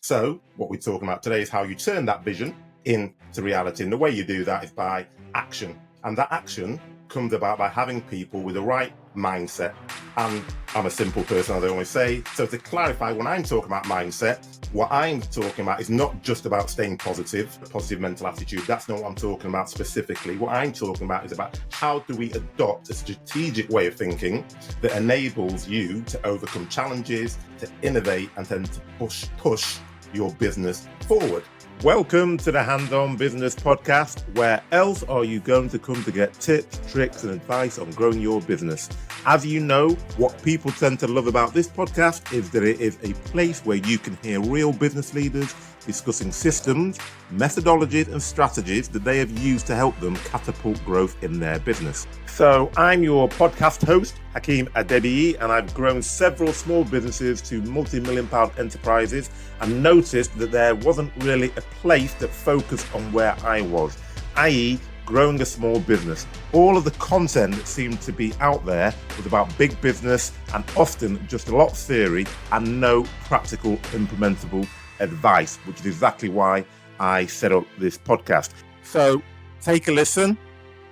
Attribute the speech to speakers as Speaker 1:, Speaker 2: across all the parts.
Speaker 1: So what we're talking about today is how you turn that vision into reality. And the way you do that is by action. And that action comes about by having people with the right mindset. And I'm a simple person, as I always say. So to clarify, when I'm talking about mindset, what I'm talking about is not just about staying positive, a positive mental attitude. That's not what I'm talking about specifically. What I'm talking about is about how do we adopt a strategic way of thinking that enables you to overcome challenges, to innovate, and then to push your business forward. Welcome to the Hands-On Business Podcast. Where else are you going to come to get tips, tricks, and advice on growing your business? As you know, what people tend to love about this podcast is that it is a place where you can hear real business leaders discussing systems, methodologies, and strategies that they have used to help them catapult growth in their business. So I'm your podcast host, Hakeem, and I've grown several small businesses to multi-million pound enterprises and noticed that there wasn't really a place that focused on where I was, i.e. growing a small business. All of the content that seemed to be out there was about big business and often just a lot of theory and no practical implementable advice, which is exactly why I set up this podcast. So take a listen,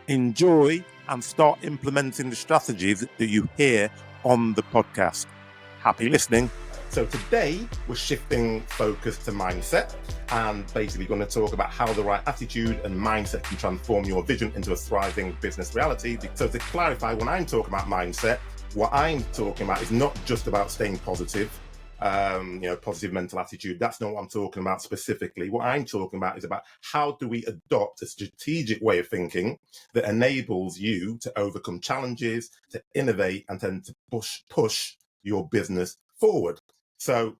Speaker 1: enjoy, and start implementing the strategies that you hear on the podcast. Happy listening. So today we're shifting focus to mindset and basically going to talk about how the right attitude and mindset can transform your vision into a thriving business reality. So to clarify, when I'm talking about mindset, what I'm talking about is not just about staying positive, positive mental attitude. That's not what I'm talking about specifically. What I'm talking about is about how do we adopt a strategic way of thinking that enables you to overcome challenges, to innovate, and then to push your business forward. So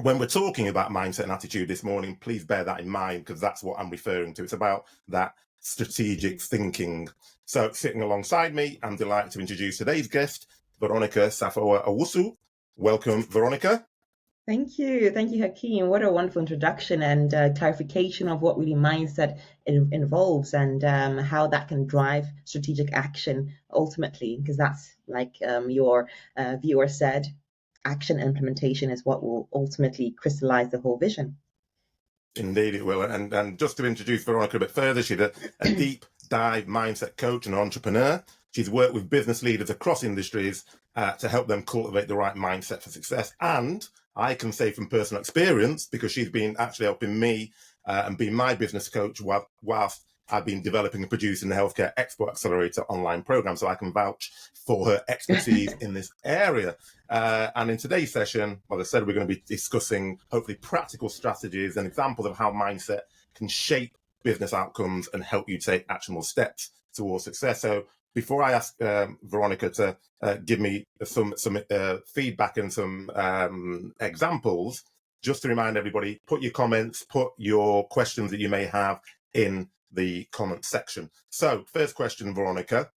Speaker 1: when we're talking about mindset and attitude this morning, please bear that in mind because that's what I'm referring to. It's about that strategic thinking. So sitting alongside me, I'm delighted to introduce today's guest, Veronica Safoa Owusu. Welcome, Veronica.
Speaker 2: Thank you, Hakeem. What a wonderful introduction and clarification of what really mindset involves and how that can drive strategic action ultimately, because that's like your viewer said, action implementation is what will ultimately crystallize the whole vision.
Speaker 1: Indeed it will. And just to introduce Veronica a bit further, she's a deep dive mindset coach and entrepreneur. She's worked with business leaders across industries to help them cultivate the right mindset for success. And I can say from personal experience, because she's been actually helping me and being my business coach whilst I've been developing and producing the Healthcare Expo Accelerator online program. So I can vouch for her expertise in this area. And in today's session, as I said, we're going to be discussing hopefully practical strategies and examples of how mindset can shape business outcomes and help you take actionable steps towards success. So before I ask Veronica to give me some feedback and some examples, just to remind everybody, put your comments, put your questions that you may have in the comment section. So first question, Veronica,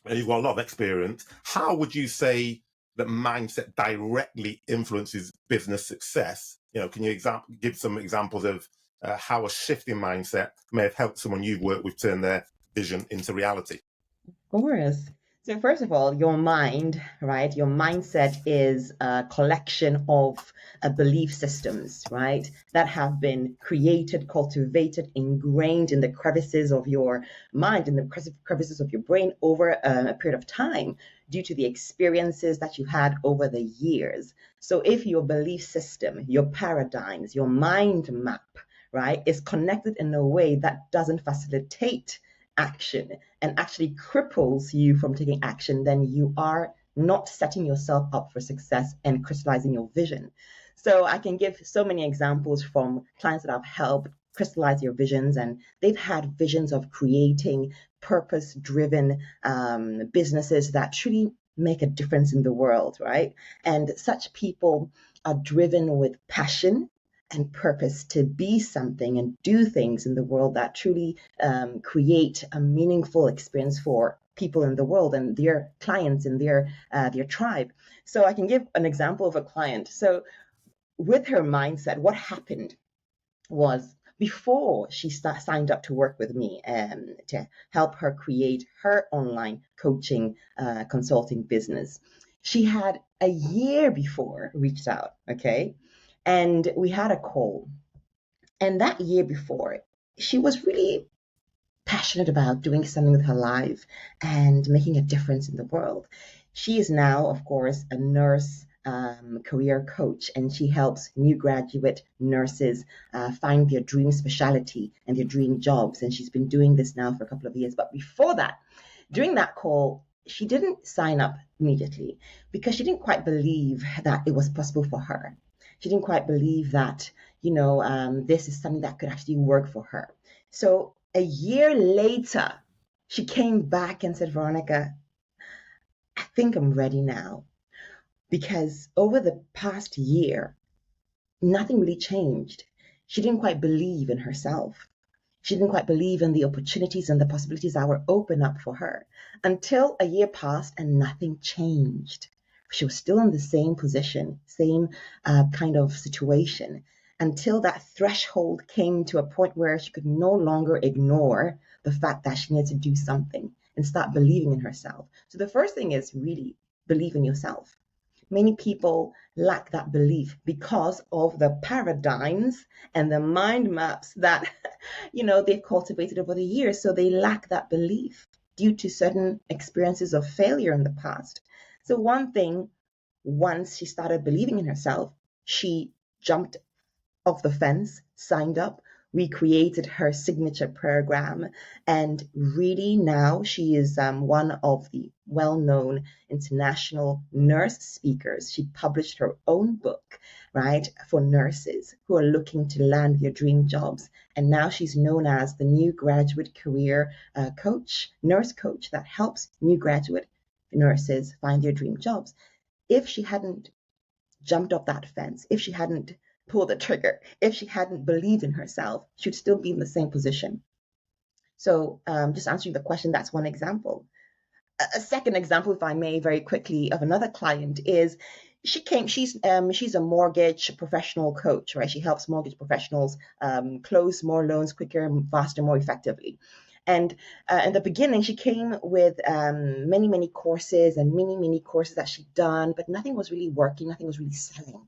Speaker 1: you've got a lot of experience. How would you say that mindset directly influences business success? Can you give some examples of how a shift in mindset may have helped someone you've worked with turn their vision into reality?
Speaker 2: Of course. So first of all, your mind, right? Your mindset is a collection of belief systems, right? That have been created, cultivated, ingrained in the crevices of your mind, in the crevices of your brain over a period of time due to the experiences that you had over the years. So if your belief system, your paradigms, your mind map, right, is connected in a way that doesn't facilitate action and actually cripples you from taking action, then you are not setting yourself up for success and crystallizing your vision. So I can give so many examples from clients that I've helped crystallize your visions, and they've had visions of creating purpose-driven businesses that truly make a difference in the world, right? And such people are driven with passion and purpose to be something and do things in the world that truly create a meaningful experience for people in the world and their clients and their tribe. So I can give an example of a client. So with her mindset, what happened was before she signed up to work with me to help her create her online coaching consulting business, she had a year before reached out, okay? And we had a call. And that year before, she was really passionate about doing something with her life and making a difference in the world. She is now, of course, a nurse career coach, and she helps new graduate nurses find their dream specialty and their dream jobs. And she's been doing this now for a couple of years. But before that, during that call, she didn't sign up immediately because she didn't quite believe that it was possible for her. She didn't quite believe that, this is something that could actually work for her. So a year later, she came back and said, Veronica, I think I'm ready now. Because over the past year, nothing really changed. She didn't quite believe in herself. She didn't quite believe in the opportunities and the possibilities that were open up for her until a year passed and nothing changed. She was still in the same position, same kind of situation, until that threshold came to a point where she could no longer ignore the fact that she needed to do something and start believing in herself. So the first thing is really believe in yourself. Many people lack that belief because of the paradigms and the mind maps that they've cultivated over the years. So they lack that belief due to certain experiences of failure in the past. So one thing, once she started believing in herself, she jumped off the fence, signed up. We created her signature program, and really now she is one of the well-known international nurse speakers. She published her own book, right, for nurses who are looking to land their dream jobs. And now she's known as the new graduate career coach, nurse coach that helps new graduate nurses find their dream jobs. If she hadn't jumped off that fence, if she hadn't pulled the trigger, if she hadn't believed in herself, she'd still be in the same position. So just answering the question, that's one example. A second example, if I may, very quickly, of another client is she's a mortgage professional coach, right? She helps mortgage professionals close more loans quicker, faster, more effectively. And in the beginning, she came with many courses and many courses that she'd done, but nothing was really working, nothing was really selling.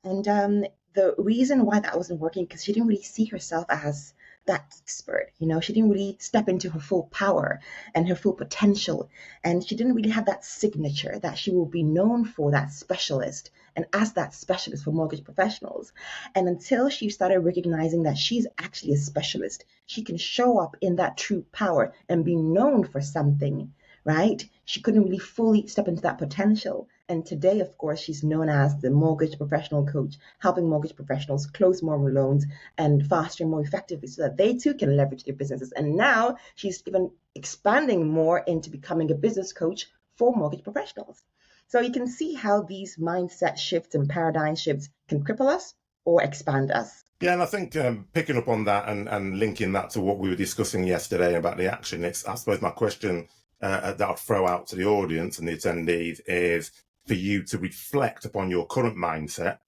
Speaker 2: And the reason why that wasn't working, because she didn't really see herself as that expert. She didn't really step into her full power and her full potential. And she didn't really have that signature that she will be known for, that specialist, and as that specialist for mortgage professionals. And until she started recognizing that she's actually a specialist, she can show up in that true power and be known for something, right? She couldn't really fully step into that potential. And today, of course, she's known as the mortgage professional coach, helping mortgage professionals close more loans and faster and more effectively so that they too can leverage their businesses. And now she's even expanding more into becoming a business coach for mortgage professionals. So you can see how these mindset shifts and paradigm shifts can cripple us or expand us.
Speaker 1: Yeah, and I think picking up on that and linking that to what we were discussing yesterday about the action, it's, I suppose my question that I'll throw out to the audience and the attendees is for you to reflect upon your current mindset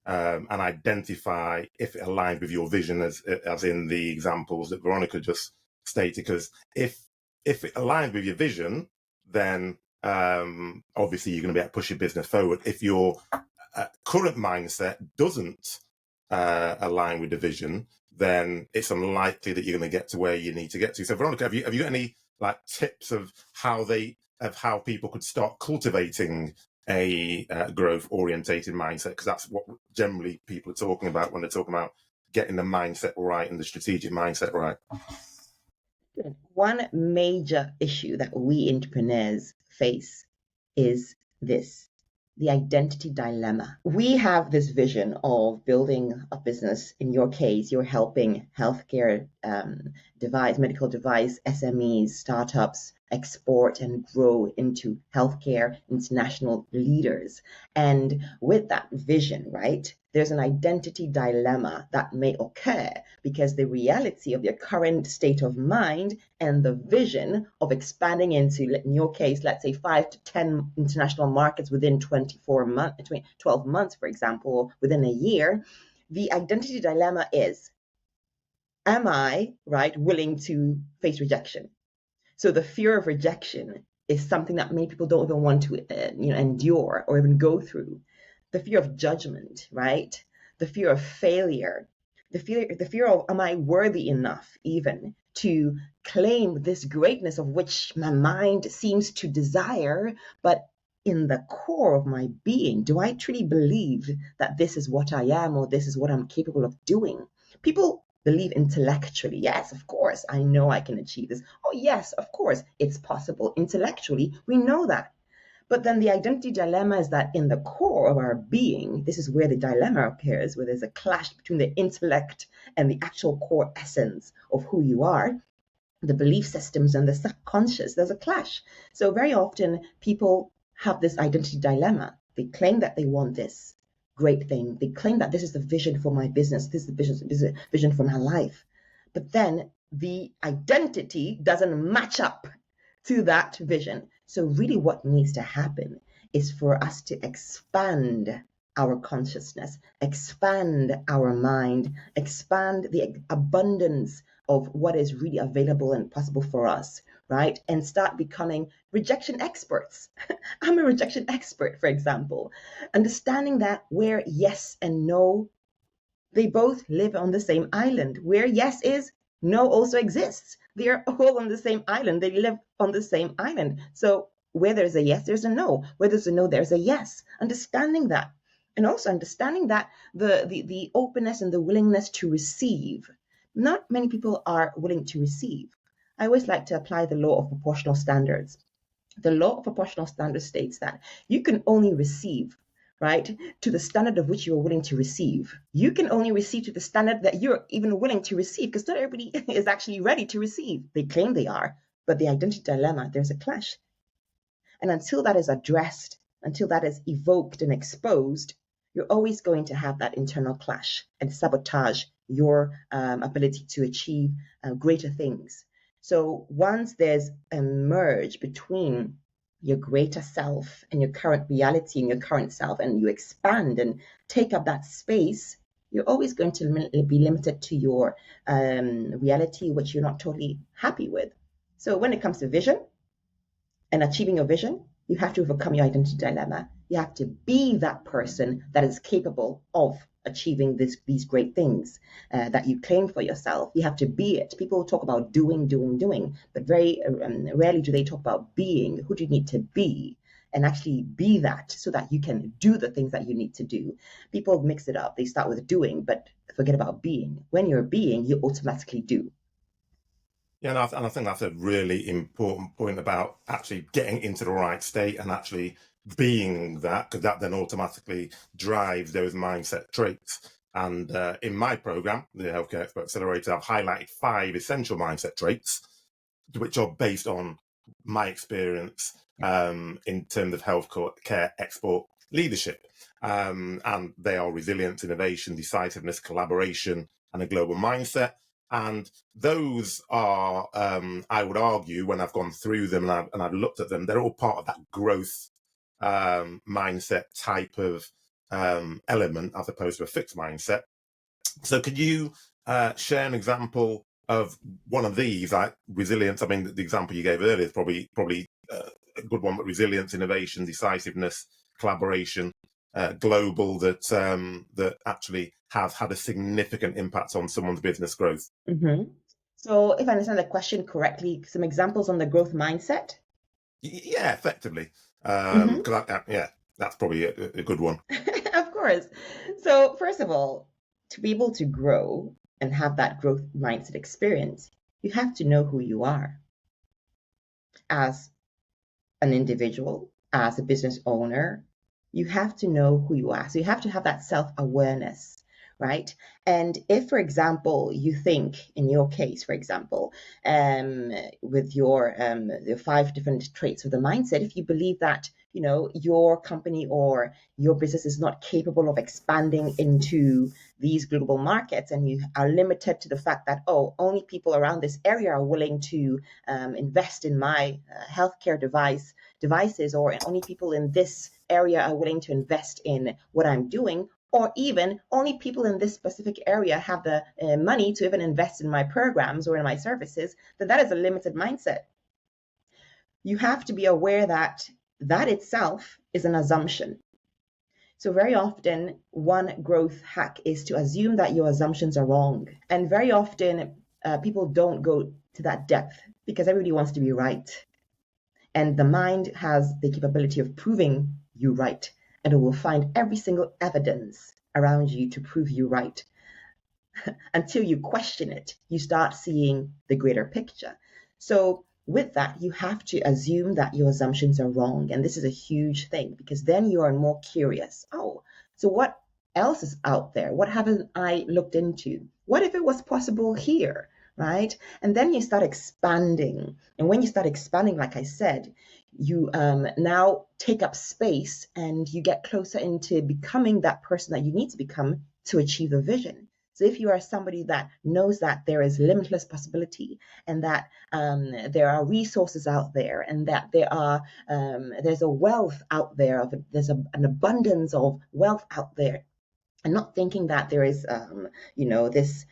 Speaker 1: and identify if it aligns with your vision, as in the examples that Veronica just stated. Because if it aligns with your vision, then obviously you're going to be able to push your business forward. If your current mindset doesn't align with the vision, then it's unlikely that you're going to get to where you need to get to. So Veronica, have you got any tips of how people could start cultivating a growth orientated mindset? Because that's what generally people are talking about when they're talking about getting the mindset right and the strategic mindset right.
Speaker 2: One major issue that we entrepreneurs face is this: the identity dilemma. We have this vision of building a business. In your case, you're helping healthcare medical device SMEs, startups export and grow into healthcare international leaders. And with that vision, right, there's an identity dilemma that may occur because the reality of your current state of mind and the vision of expanding into, in your case, let's say 5 to 10 international markets within 12 months, for example, or within a year, the identity dilemma is, am I, right, willing to face rejection? So the fear of rejection is something that many people don't even want to endure or even go through. The fear of judgment, right? the fear of failure, the fear of, am I worthy enough even to claim this greatness of which my mind seems to desire, but in the core of my being, do I truly believe that this is what I am or this is what I'm capable of doing? People believe intellectually, yes, of course, I know I can achieve this. Oh, yes, of course, it's possible. Intellectually, we know that. But then the identity dilemma is that in the core of our being, this is where the dilemma appears, where there's a clash between the intellect and the actual core essence of who you are, the belief systems and the subconscious, there's a clash. So very often people have this identity dilemma. They claim that they want this great thing. They claim that this is the vision for my business. This is the vision for my life. But then the identity doesn't match up to that vision. So really what needs to happen is for us to expand our consciousness, expand our mind, expand the abundance of what is really available and possible for us, right? And start becoming rejection experts. I'm a rejection expert, for example. Understanding that where yes and no, they both live on the same island. Where yes is, no also exists. They are all on the same island. They live on the same island. So where there's a yes, there's a no. Where there's a no, there's a yes. Understanding that. And also understanding that the openness and the willingness to receive. Not many people are willing to receive. I always like to apply the law of proportional standards. The law of proportional standards states that you can only receive, right, to the standard of which you are willing to receive. You can only receive to the standard that you're even willing to receive, because not everybody is actually ready to receive. They claim they are, but the identity dilemma, there's a clash. And until that is addressed, until that is evoked and exposed, you're always going to have that internal clash and sabotage your ability to achieve greater things. So once there's a merge between your greater self and your current reality and your current self, and you expand and take up that space, you're always going to be limited to your reality, which you're not totally happy with. So when it comes to vision and achieving your vision, you have to overcome your identity dilemma. You have to be that person that is capable of achieving these great things that you claim for yourself. You have to be it. People talk about doing, but very rarely do they talk about being. Who do you need to be? And actually be that so that you can do the things that you need to do. People mix it up. They start with doing, but forget about being. When you're being, you automatically do.
Speaker 1: Yeah, and I think that's a really important point about actually getting into the right state and actually being that, because that then automatically drives those mindset traits. And in my program, the Healthcare Expert Accelerator, I've highlighted 5 essential mindset traits, which are based on my experience in terms of healthcare export leadership. And they are resilience, innovation, decisiveness, collaboration, and a global mindset. And those are, I would argue, when I've gone through them and I've looked at them, they're all part of that growth mindset type of element as opposed to a fixed mindset. So could you share an example of one of these, like resilience? I mean, the example you gave earlier is probably a good one, but resilience, innovation, decisiveness, collaboration, global, that actually have had a significant impact on someone's business growth.
Speaker 2: Mm-hmm. So if I understand the question correctly, some examples on the growth mindset?
Speaker 1: Yeah, effectively.
Speaker 2: Mm-hmm.
Speaker 1: Yeah, that's probably a good one.
Speaker 2: Of course. So first of all, to be able to grow and have that growth mindset experience, you have to know who you are as an individual, as a business owner. You have to know who you are. So you have to have that self-awareness, right? And if, for example, you think, in your case, for example, with your 5 different traits of the mindset, if you believe that, you know, your company or your business is not capable of expanding into these global markets, and you are limited to the fact that, oh, only people around this area are willing to invest in my healthcare devices, or only people in this area are willing to invest in what I'm doing, or even only people in this specific area have the money to even invest in my programs or in my services, then that is a limited mindset. You have to be aware that that itself is an assumption. So very often, one growth hack is to assume that your assumptions are wrong. And very often, people don't go to that depth because everybody wants to be right. And the mind has the capability of proving you right, and it will find every single evidence around you to prove you right. Until you question it, you start seeing the greater picture. So with that, you have to assume that your assumptions are wrong. And this is a huge thing because then you are more curious. Oh, so what else is out there? What haven't I looked into? What if it was possible here? Right? And then you start expanding. And when you start expanding, like I said, you now take up space and you get closer into becoming that person that you need to become to achieve the vision. So if you are somebody that knows that there is limitless possibility and that there are resources out there and that there's a wealth out there, there's an abundance of wealth out there, and not thinking that there is, this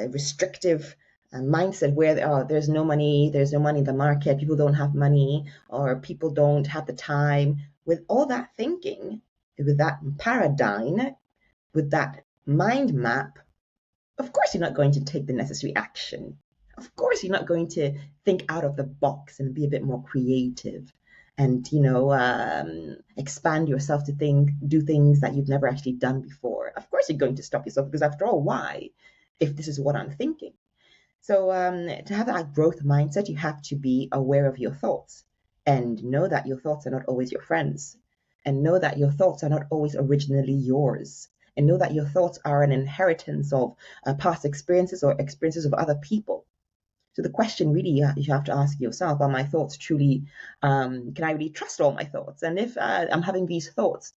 Speaker 2: restrictive mindset where there's no money in the market, people don't have money, or people don't have the time. With all that thinking, with that paradigm, with that mind map, of course you're not going to take the necessary action. Of course you're not going to think out of the box and be a bit more creative and expand yourself to do things that you've never actually done before. Of course you're going to stop yourself because after all, why, if this is what I'm thinking? So to have that growth mindset, you have to be aware of your thoughts and know that your thoughts are not always your friends, and know that your thoughts are not always originally yours, and know that your thoughts are an inheritance of past experiences or experiences of other people. So the question really you have to ask yourself, are my thoughts truly, can I really trust all my thoughts? And if I'm having these thoughts,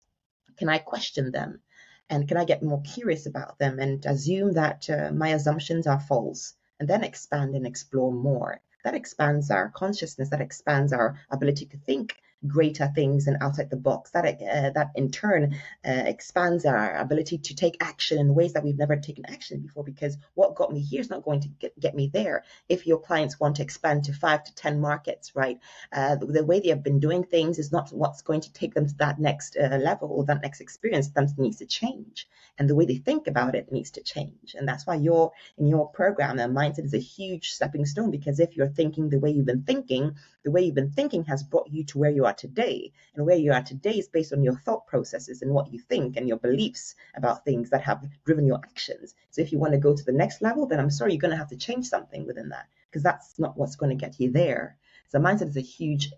Speaker 2: can I question them? And can I get more curious about them and assume that my assumptions are false, and then expand and explore more? That expands our consciousness, that expands our ability to think greater things and outside the box. That in turn expands our ability to take action in ways that we've never taken action before, because what got me here is not going to get me there. If your clients want to expand to 5 to 10 markets, right, the way they have been doing things is not what's going to take them to that next level or that next experience. That needs to change, and the way they think about it needs to change. And that's why in your program, mindset is a huge stepping stone, because if you're thinking the way you've been thinking, the way you've been thinking has brought you to where you are today. And where you are today is based on your thought processes and what you think and your beliefs about things that have driven your actions. So if you want to go to the next level, then I'm sorry, you're going to have to change something within that, because that's not what's going to get you there. So mindset is a huge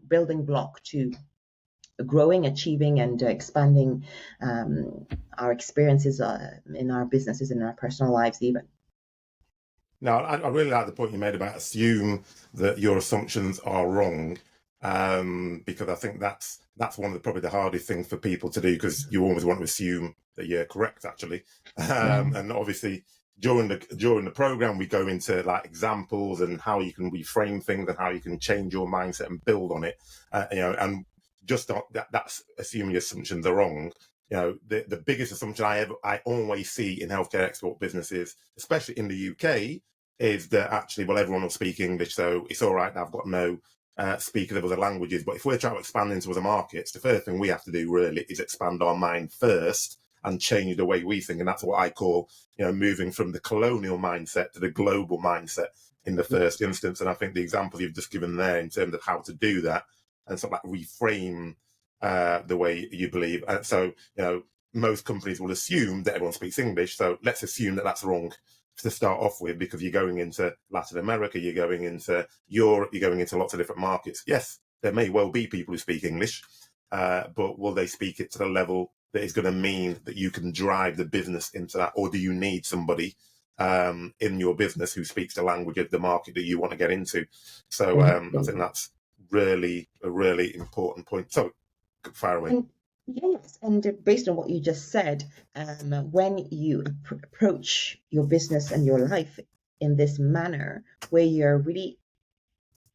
Speaker 2: building block to growing, achieving, and expanding our experiences in our businesses and in our personal lives even.
Speaker 1: Now, I really like the point you made about assume that your assumptions are wrong, because I think that's one of probably the hardest things for people to do, because you always want to assume that you're correct, actually. And obviously, during the program, we go into like examples and how you can reframe things and how you can change your mindset and build on it. And just that's assuming your assumptions are wrong. The biggest assumption I always see in healthcare export businesses, especially in the UK, is that actually, well, everyone will speak English, so it's all right. I've got no speakers of other languages. But if we're trying to expand into other markets, the first thing we have to do really is expand our mind first and change the way we think. And that's what I call, moving from the colonial mindset to the global mindset in the first instance. And I think the examples you've just given there in terms of how to do that and sort of like reframe the way you believe. So, most companies will assume that everyone speaks English. So let's assume that that's wrong to start off with, because you're going into Latin America, you're going into Europe, you're going into lots of different markets. Yes, there may well be people who speak English, but will they speak it to the level that is going to mean that you can drive the business into that? Or do you need somebody in your business who speaks the language of the market that you want to get into? So I think that's really a really important point. So fire away.
Speaker 2: Yes, and based on what you just said, when you approach your business and your life in this manner, where you're really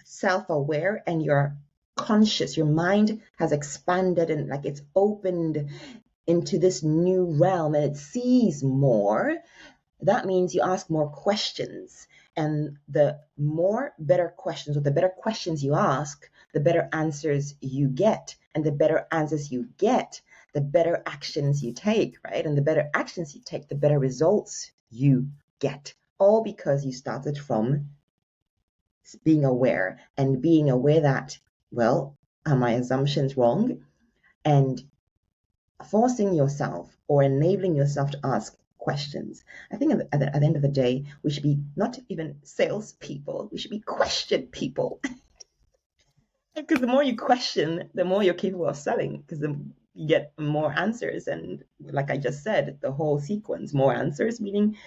Speaker 2: self-aware and you're conscious, your mind has expanded and like it's opened into this new realm and it sees more, that means you ask more questions. And the better questions you ask, the better answers you get. And the better answers you get, the better actions you take, right? And the better actions you take, the better results you get. All because you started from being aware that, well, are my assumptions wrong? And forcing yourself or enabling yourself to ask questions. I think at the end of the day, we should be not even salespeople, we should be question people. Because the more you question, the more you're capable of selling, because you get more answers. And like I just said, the whole sequence, more answers, meaning,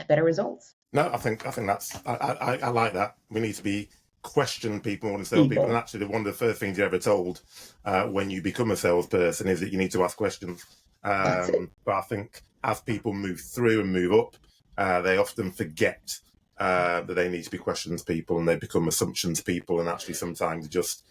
Speaker 2: better results.
Speaker 1: No, I think that's I like that. We need to be question people more than sell people. And actually, one of the first things you're ever told when you become a salesperson is that you need to ask questions. But I think as people move through and move up, they often forget that they need to be questions people, and they become assumptions people, and actually sometimes just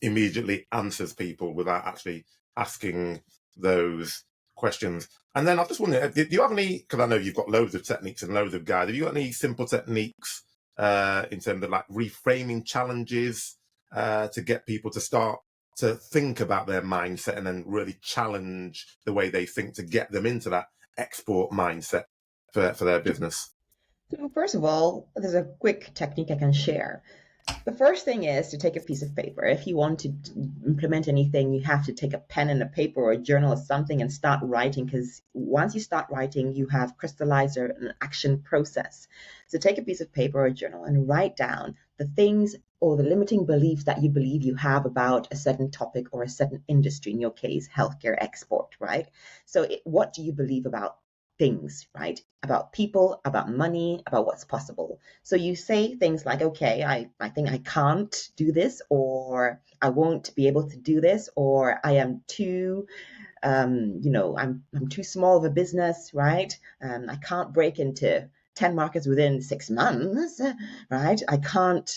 Speaker 1: immediately answers people without actually asking those questions. And then I just wonder, do you have any, because I know you've got loads of techniques and loads of guides, have you got any simple techniques in terms of like reframing challenges to get people to start to think about their mindset and then really challenge the way they think to get them into that export mindset for their business?
Speaker 2: So first of all, there's a quick technique I can share. The first thing is to take a piece of paper. If you want to implement anything, you have to take a pen and a paper or a journal or something and start writing, because once you start writing, you have crystallized an action process. So take a piece of paper or a journal and write down the things or the limiting beliefs that you believe you have about a certain topic or a certain industry, in your case, healthcare export, right? So what do you believe about things, right? About people, about money, about what's possible. So you say things like, okay, I think I can't do this, or I won't be able to do this, or I am too, I'm too small of a business, right? I can't break into 10 markets within 6 months, right? I can't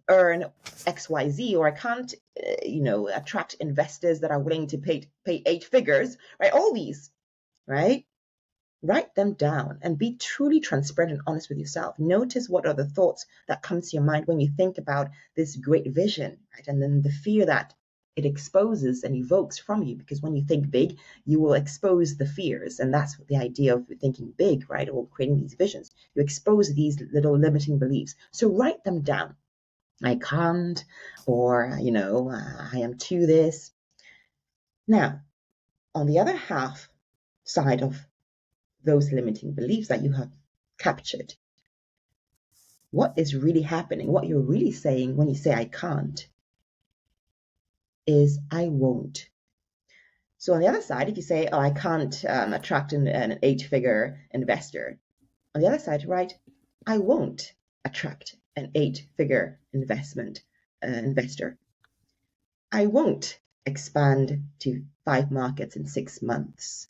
Speaker 2: earn XYZ, or I can't, attract investors that are willing to pay 8 figures, right? All these, right? Write them down and be truly transparent and honest with yourself. Notice what are the thoughts that come to your mind when you think about this great vision, right? And then the fear that it exposes and evokes from you, because when you think big, you will expose the fears. And that's the idea of thinking big, right? Or creating these visions. You expose these little limiting beliefs. So write them down. I can't, or, I am too this. Now, on the other half side of those limiting beliefs that you have captured, what is really happening, what you're really saying when you say I can't, is I won't. So on the other side, if you say, oh, I can't attract an 8-figure investor, on the other side, right, I won't attract an 8-figure investor. I won't expand to 5 markets in 6 months.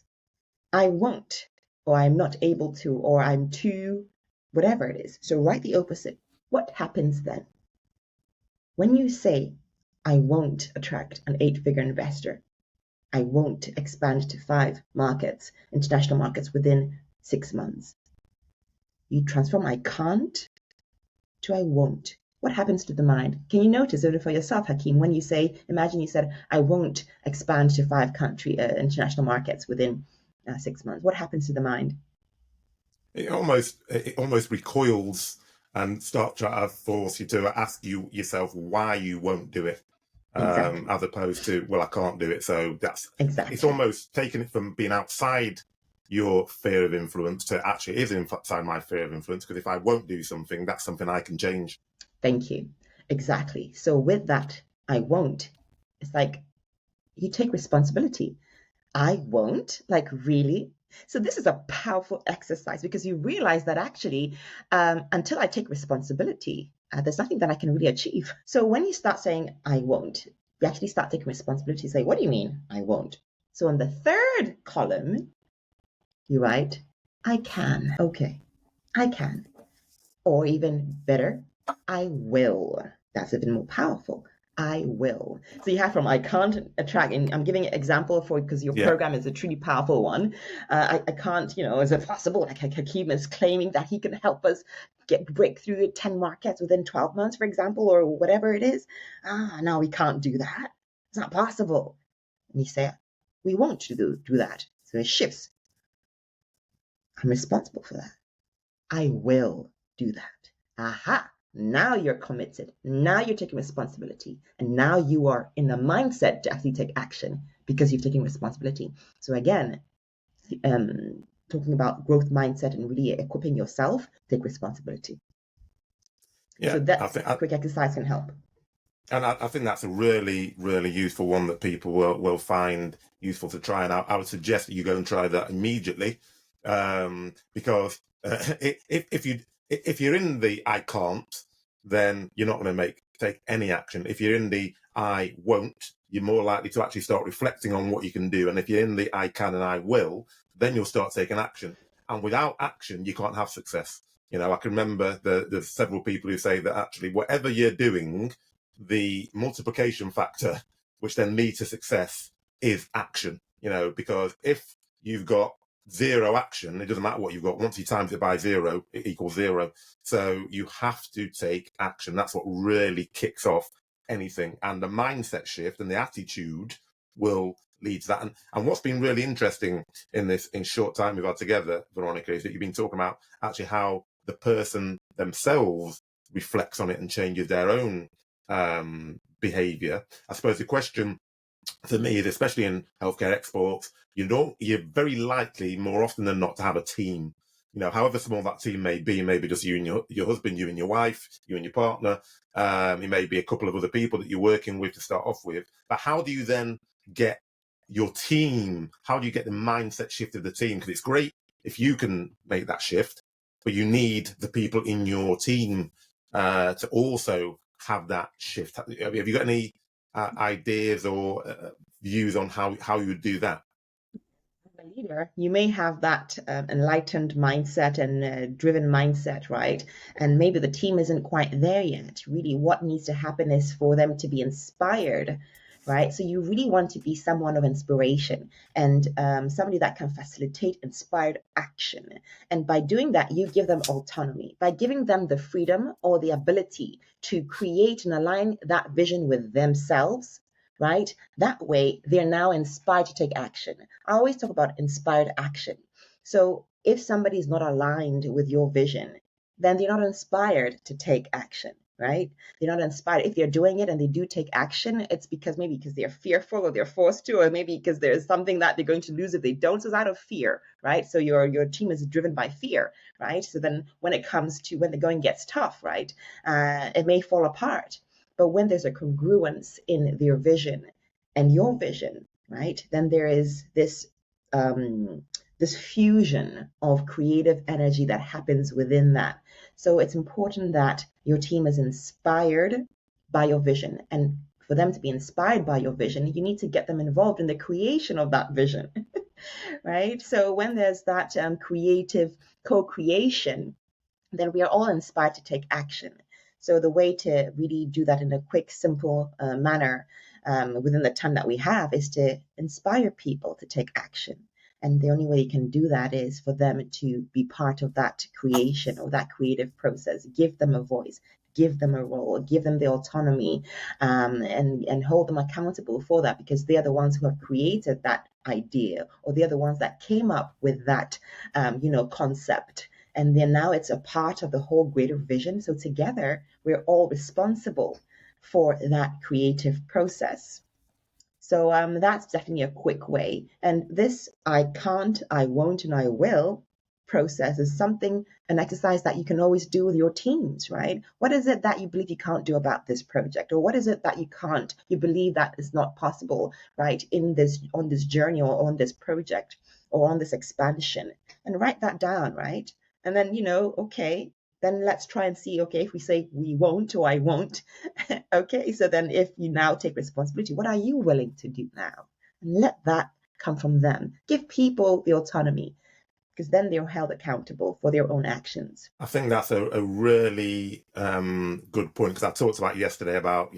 Speaker 2: I won't, or I'm not able to, or I'm too, whatever it is. So write the opposite. What happens then? When you say, I won't attract an 8-figure investor, I won't expand to 5 markets, international markets, within 6 months, you transform I can't to I won't. What happens to the mind? Can you notice it for yourself, Hakeem, when you say, imagine you said, I won't expand to 5 international markets within 6 months. What happens to the mind?
Speaker 1: It almost recoils and starts trying to force you to ask yourself why you won't do it,
Speaker 2: Exactly.
Speaker 1: as opposed to, well, I can't do it. So
Speaker 2: Exactly.
Speaker 1: It's almost taking it from being outside your fear of influence to actually is inside my fear of influence, because if I won't do something, that's something I can change.
Speaker 2: Thank you. Exactly. So with that, I won't, it's like you take responsibility. I won't? Like, really? So this is a powerful exercise, because you realize that actually, until I take responsibility, there's nothing that I can really achieve. So when you start saying, I won't, you actually start taking responsibility. Say, what do you mean, I won't? So on the third column, you write, I can. Okay, I can. Or even better, I will. That's even more powerful. I will. So you have from I can't attract, and I'm giving an example for because your program is a truly powerful one. I can't, is it possible? Like Hakeem is claiming that he can help us break through the 10 markets within 12 months, for example, or whatever it is. No, we can't do that. It's not possible. And you say, we won't do that. So it shifts. I'm responsible for that. I will do that. Aha. Now you're committed. Now you're taking responsibility. And now you are in the mindset to actually take action because you've taken responsibility. So again, talking about growth mindset and really equipping yourself, take responsibility.
Speaker 1: Yeah,
Speaker 2: So that quick exercise can help.
Speaker 1: And I think that's a really, really useful one that people will find useful to try. And I would suggest that you go and try that immediately, because if you're in the I can't, then you're not going to take any action. If you're in the I won't, you're more likely to actually start reflecting on what you can do. And if you're in the I can and I will, then you'll start taking action. And without action, you can't have success. You know, I can remember there's several people who say that actually whatever you're doing, the multiplication factor, which then leads to success, is action. You know, because if you've got zero action, it doesn't matter what you've got. Once you times it by zero, it equals zero. So you have to take action. That's what really kicks off anything. And the mindset shift and the attitude will lead to that. And what's been really interesting in this short time we've had together, Veronica, is that you've been talking about actually how the person themselves reflects on it and changes their own behavior. I suppose the question for me is, especially in healthcare exports, you're very likely more often than not to have a team. You know, however small that team may be, maybe just you and your husband, you and your wife, you and your partner. It may be a couple of other people that you're working with to start off with. But how do you then get your team? How do you get the mindset shift of the team? Because it's great if you can make that shift, but you need the people in your team to also have that shift. Have you got any ideas or views on how you would do that?
Speaker 2: As a leader, you may have that enlightened mindset and driven mindset, right? And maybe the team isn't quite there yet. Really, what needs to happen is for them to be inspired, right? So you really want to be someone of inspiration and somebody that can facilitate inspired action. And by doing that, you give them autonomy. By giving them the freedom or the ability to create and align that vision with themselves, right? That way, they're now inspired to take action. I always talk about inspired action. So if somebody is not aligned with your vision, then they're not inspired to take action, right? They're not inspired. If they're doing it and they do take action, it's because they're fearful or they're forced to, or maybe because there's something that they're going to lose if they don't. So it's out of fear, right? So your team is driven by fear, right? So then when it comes to when the going gets tough, right, it may fall apart. But when there's a congruence in their vision and your vision, right, then there is this this fusion of creative energy that happens within that. So it's important that your team is inspired by your vision. And for them to be inspired by your vision, you need to get them involved in the creation of that vision, right? So when there's that creative co-creation, then we are all inspired to take action. So the way to really do that in a quick, simple manner within the time that we have is to inspire people to take action. And the only way you can do that is for them to be part of that creation or that creative process. Give them a voice, give them a role, give them the autonomy, and hold them accountable for that, because they are the ones who have created that idea, or they are the ones that came up with that, concept. And then now it's a part of the whole greater vision. So together, we're all responsible for that creative process. So that's definitely a quick way. And this I can't, I won't, and I will process is an exercise that you can always do with your teams, right? What is it that you believe you can't do about this project? Or what is it that you believe that is not possible, right, on this journey or on this project or on this expansion? And write that down, right? And then, okay, then let's try and see, okay, if we say we won't or I won't, okay, so then if you now take responsibility, what are you willing to do now? And let that come from them. Give people the autonomy, because then they're held accountable for their own actions.
Speaker 1: I think that's a really good point, because I talked about yesterday about,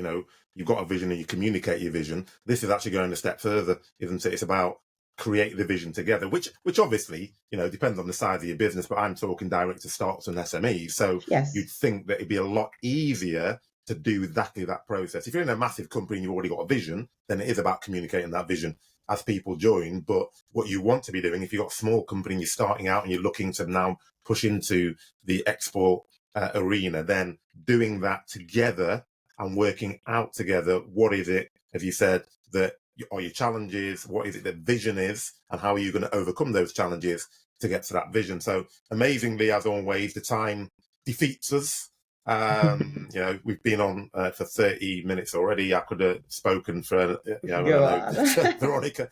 Speaker 1: you've got a vision and you communicate your vision. This is actually going a step further, isn't it? It's about create the vision together, which obviously, depends on the size of your business, but I'm talking direct to startups and SMEs. So
Speaker 2: Yes.
Speaker 1: you'd think that it'd be a lot easier to do exactly that process. If you're in a massive company and you've already got a vision, then it is about communicating that vision as people join. But what you want to be doing, if you've got a small company and you're starting out and you're looking to now push into the export arena, then doing that together and working out together, what is it, as you said, that are your challenges, what is it that vision is, and how are you going to overcome those challenges to get to that vision. So amazingly, as always, the time defeats us. We've been on for 30 minutes already. I could have spoken for, I don't know, Veronica.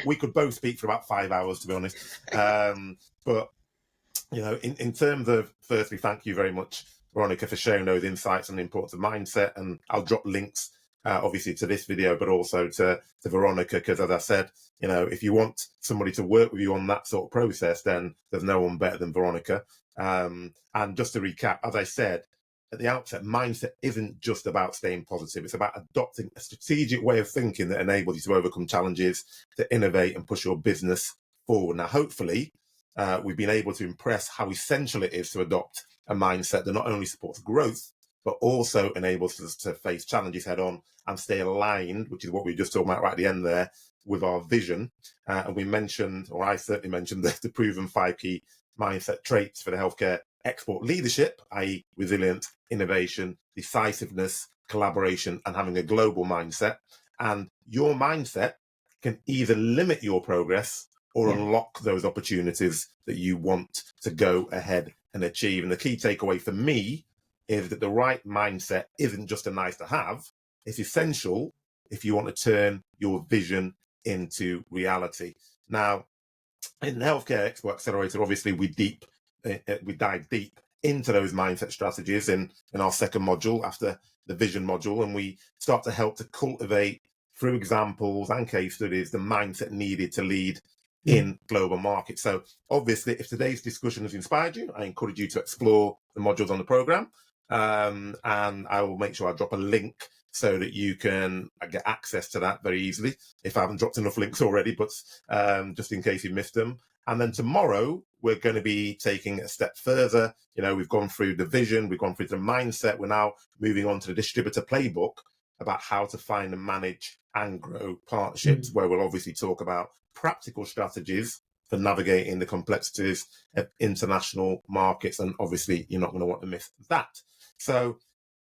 Speaker 1: We could both speak for about 5 hours, to be honest. But, in terms of, firstly, thank you very much, Veronica, for sharing those insights on the importance of mindset. And I'll drop links, obviously, to this video, but also to Veronica, because as I said, if you want somebody to work with you on that sort of process, then there's no one better than Veronica. And just to recap, as I said at the outset, mindset isn't just about staying positive. It's about adopting a strategic way of thinking that enables you to overcome challenges, to innovate and push your business forward. Now, hopefully, we've been able to impress how essential it is to adopt a mindset that not only supports growth, but also enables us to face challenges head on and stay aligned, which is what we just talked about right at the end there, with our vision. And we mentioned, or I certainly mentioned, the proven 5 key mindset traits for the healthcare export leadership, i.e. resilience, innovation, decisiveness, collaboration, and having a global mindset. And your mindset can either limit your progress or unlock those opportunities that you want to go ahead and achieve. And the key takeaway for me is that the right mindset isn't just a nice to have, it's essential if you want to turn your vision into reality. Now, in the Healthcare Export Accelerator, obviously we dive deep into those mindset strategies in our second module after the vision module, and we start to help to cultivate through examples and case studies the mindset needed to lead in global markets. So obviously, if today's discussion has inspired you, I encourage you to explore the modules on the program, and I will make sure I drop a link so that you can get access to that very easily, if I haven't dropped enough links already, but just in case you missed them. And then tomorrow, we're going to be taking a step further. We've gone through the vision, we've gone through the mindset. We're now moving on to the distributor playbook about how to find and manage and grow partnerships, where we'll obviously talk about practical strategies for navigating the complexities of international markets. And obviously, you're not going to want to miss that. So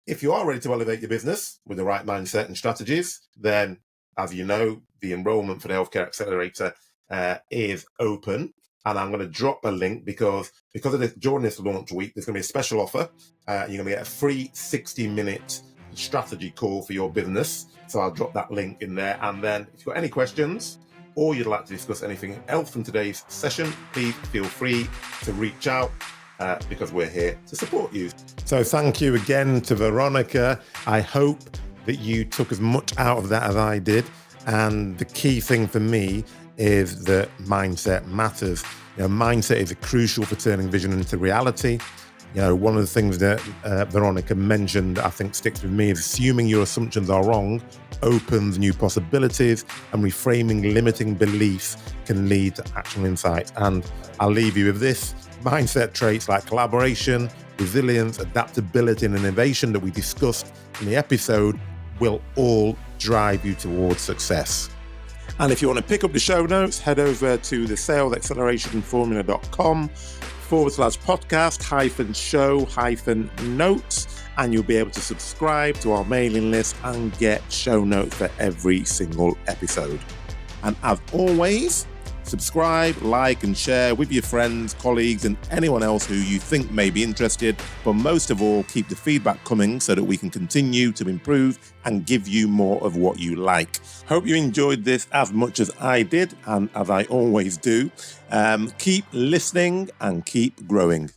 Speaker 1: if you are ready to elevate your business with the right mindset and strategies, then, as you know, the enrollment for the Healthcare Accelerator is open. And I'm going to drop a link because of this, during this launch week, there's going to be a special offer. You're going to get a free 60-minute strategy call for your business. So I'll drop that link in there. And then if you've got any questions or you'd like to discuss anything else from today's session, please feel free to reach out because we're here to support you. So thank you again to Veronica. I hope that you took as much out of that as I did. And the key thing for me is that mindset matters. Mindset is crucial for turning vision into reality. One of the things that Veronica mentioned, I think sticks with me, is assuming your assumptions are wrong opens new possibilities, and reframing limiting beliefs can lead to actionable insights. And I'll leave you with this. Mindset traits like collaboration, resilience, adaptability, and innovation that we discussed in the episode will all drive you towards success. And if you want to pick up the show notes, head over to the salesaccelerationformula.com/podcast-show-notes, and you'll be able to subscribe to our mailing list and get show notes for every single episode. And as always, subscribe, like, and share with your friends, colleagues, and anyone else who you think may be interested. But most of all, keep the feedback coming so that we can continue to improve and give you more of what you like. Hope you enjoyed this as much as I did, and as I always do. Keep listening and keep growing.